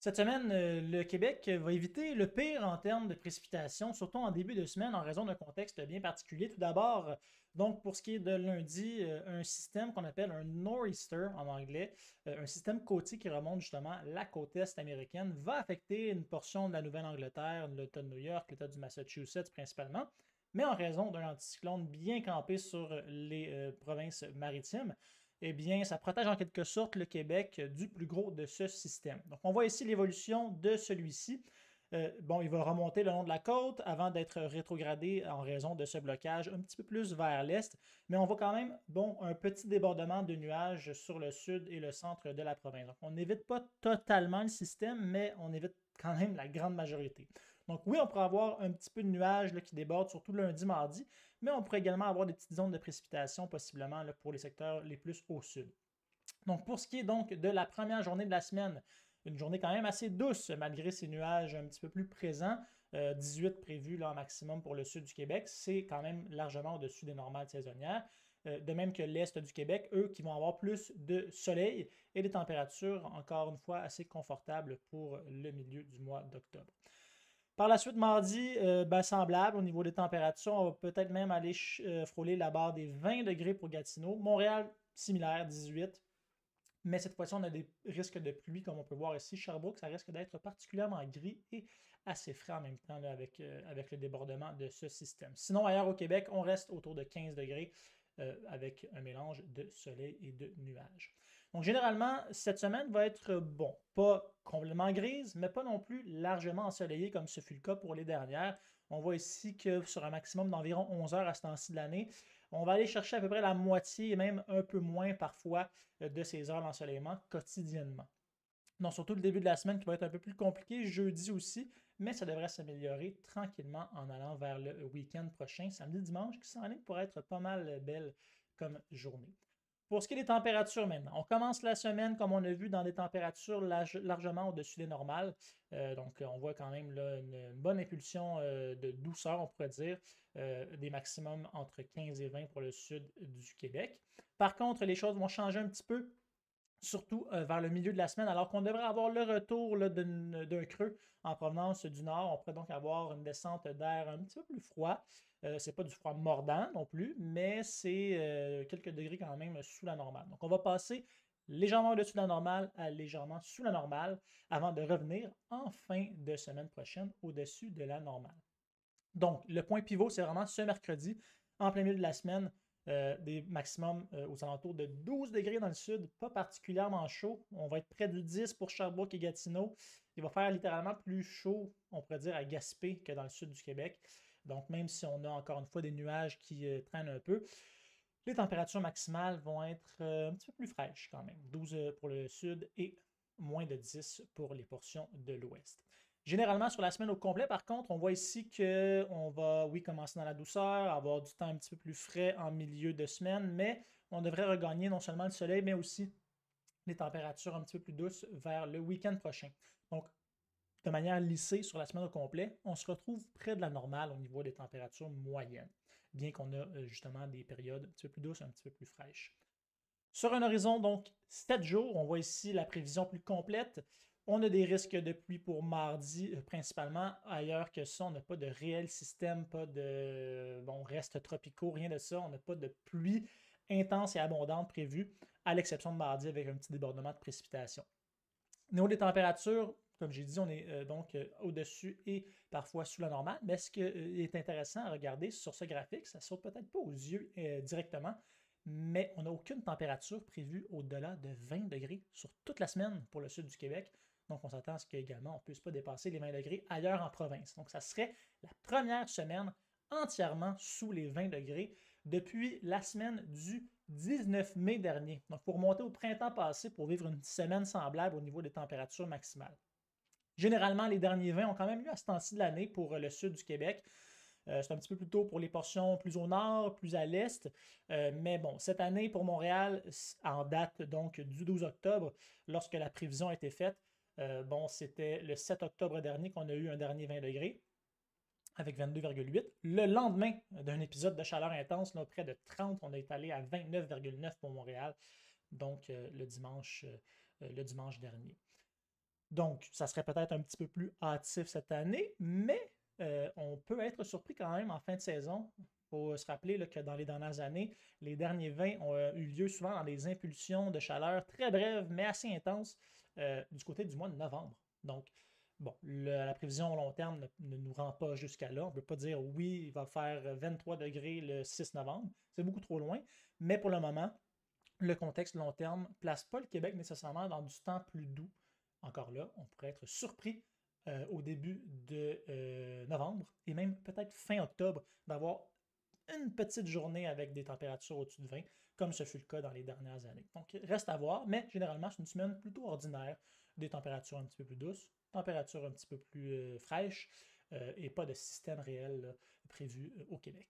Cette semaine, le Québec va éviter le pire en termes de précipitations, surtout en début de semaine, en raison d'un contexte bien particulier. Tout d'abord, donc pour ce qui est de lundi, un système qu'on appelle un nor'easter en anglais, un système côtier qui remonte justement la côte est américaine, va affecter une portion de la Nouvelle-Angleterre, l'État de New York, l'État du Massachusetts principalement. Mais en raison d'un anticyclone bien campé sur les provinces maritimes, eh bien, ça protège en quelque sorte le Québec du plus gros de ce système. Donc, on voit ici l'évolution de celui-ci. Bon, il va remonter le long de la côte avant d'être rétrogradé en raison de ce blocage un petit peu plus vers l'est, mais on voit quand même, bon, un petit débordement de nuages sur le sud et le centre de la province. Donc, on n'évite pas totalement le système, mais on évite quand même la grande majorité. Donc, oui, on pourrait avoir un petit peu de nuages là, qui débordent, surtout lundi, mardi, mais on pourrait également avoir des petites zones de précipitation, possiblement là, pour les secteurs les plus au sud. Donc, pour ce qui est donc de la première journée de la semaine, une journée quand même assez douce, malgré ces nuages un petit peu plus présents. 18 prévus là, en maximum pour le sud du Québec, c'est quand même largement au-dessus des normales saisonnières. De même que l'est du Québec, eux qui vont avoir plus de soleil et des températures, encore une fois, assez confortables pour le milieu du mois d'octobre. Par la suite, mardi, semblable au niveau des températures. On va peut-être même aller frôler la barre des 20 degrés pour Gatineau. Montréal, similaire, 18. Mais cette fois-ci, on a des risques de pluie, comme on peut voir ici. Sherbrooke, ça risque d'être particulièrement gris et assez frais en même temps là, avec le débordement de ce système. Sinon, ailleurs au Québec, on reste autour de 15 degrés avec un mélange de soleil et de nuages. Donc, généralement, cette semaine va être, bon, pas complètement grise, mais pas non plus largement ensoleillée comme ce fut le cas pour les dernières. On voit ici que sur un maximum d'environ 11 heures à ce temps-ci de l'année, on va aller chercher à peu près la moitié et même un peu moins parfois de ces heures d'ensoleillement quotidiennement. Donc, surtout le début de la semaine qui va être un peu plus compliqué, jeudi aussi, mais ça devrait s'améliorer tranquillement en allant vers le week-end prochain, samedi, dimanche, qui s'enligne pour être pas mal belle comme journée. Pour ce qui est des températures maintenant, on commence la semaine, comme on a vu, dans des températures largement au-dessus des normales. Donc, on voit quand même là, une bonne impulsion de douceur, on pourrait dire, des maximums entre 15 et 20 pour le sud du Québec. Par contre, les choses vont changer un petit peu surtout vers le milieu de la semaine, alors qu'on devrait avoir le retour d'un creux en provenance du nord. On pourrait donc avoir une descente d'air un petit peu plus froid. C'est pas du froid mordant non plus, mais c'est quelques degrés quand même sous la normale. Donc on va passer légèrement au-dessus de la normale à légèrement sous la normale avant de revenir en fin de semaine prochaine au-dessus de la normale. Donc, le point pivot, c'est vraiment ce mercredi, en plein milieu de la semaine, des maximums aux alentours de 12 degrés dans le sud, pas particulièrement chaud. On va être près du 10 pour Sherbrooke et Gatineau. Il va faire littéralement plus chaud, on pourrait dire, à Gaspé que dans le sud du Québec. Donc, même si on a encore une fois des nuages qui traînent un peu, les températures maximales vont être un petit peu plus fraîches quand même. 12 pour le sud et moins de 10 pour les portions de l'ouest. Généralement, sur la semaine au complet, par contre, on voit ici qu'on va, oui, commencer dans la douceur, avoir du temps un petit peu plus frais en milieu de semaine, mais on devrait regagner non seulement le soleil, mais aussi les températures un petit peu plus douces vers le week-end prochain. Donc, de manière lissée sur la semaine au complet, on se retrouve près de la normale au niveau des températures moyennes, bien qu'on a justement des périodes un petit peu plus douces, un petit peu plus fraîches. Sur un horizon, donc, 7 jours, on voit ici la prévision plus complète. On a des risques de pluie pour mardi, principalement. Ailleurs que ça, on n'a pas de réel système, pas de restes tropicaux, rien de ça. On n'a pas de pluie intense et abondante prévue, à l'exception de mardi avec un petit débordement de précipitation. Au niveau des températures, comme j'ai dit, on est donc au-dessus et parfois sous la normale. Mais ce qui est intéressant à regarder sur ce graphique, ça ne saute peut-être pas aux yeux directement, mais on n'a aucune température prévue au-delà de 20 degrés sur toute la semaine pour le sud du Québec. Donc, on s'attend à ce qu'également, on ne puisse pas dépasser les 20 degrés ailleurs en province. Donc, ça serait la première semaine entièrement sous les 20 degrés depuis la semaine du 19 mai dernier. Donc, il faut remonter au printemps passé pour vivre une semaine semblable au niveau des températures maximales. Généralement, les derniers 20 ont quand même lieu à ce temps-ci de l'année pour le sud du Québec. C'est un petit peu plus tôt pour les portions plus au nord, plus à l'est. Mais bon, cette année pour Montréal, en date donc du 12 octobre, lorsque la prévision a été faite, bon, c'était le 7 octobre dernier qu'on a eu un dernier 20 degrés avec 22,8. Le lendemain d'un épisode de chaleur intense, là, près de 30, on est allé à 29,9 pour Montréal, donc le dimanche dernier. Donc, ça serait peut-être un petit peu plus hâtif cette année, mais on peut être surpris quand même en fin de saison. Il faut se rappeler là, que dans les dernières années, les derniers vins ont eu lieu souvent dans des impulsions de chaleur très brèves, mais assez intenses, du côté du mois de novembre. Donc, bon, la prévision long terme ne nous rend pas jusqu'à là. On ne peut pas dire oui, il va faire 23 degrés le 6 novembre. C'est beaucoup trop loin. Mais pour le moment, le contexte long terme ne place pas le Québec nécessairement dans du temps plus doux. Encore là, on pourrait être surpris au début de novembre et même peut-être fin octobre d'avoir une petite journée avec des températures au-dessus de 20, comme ce fut le cas dans les dernières années. Donc, reste à voir, mais généralement, c'est une semaine plutôt ordinaire, des températures un petit peu plus douces, températures un petit peu plus fraîches et pas de système réel prévu au Québec.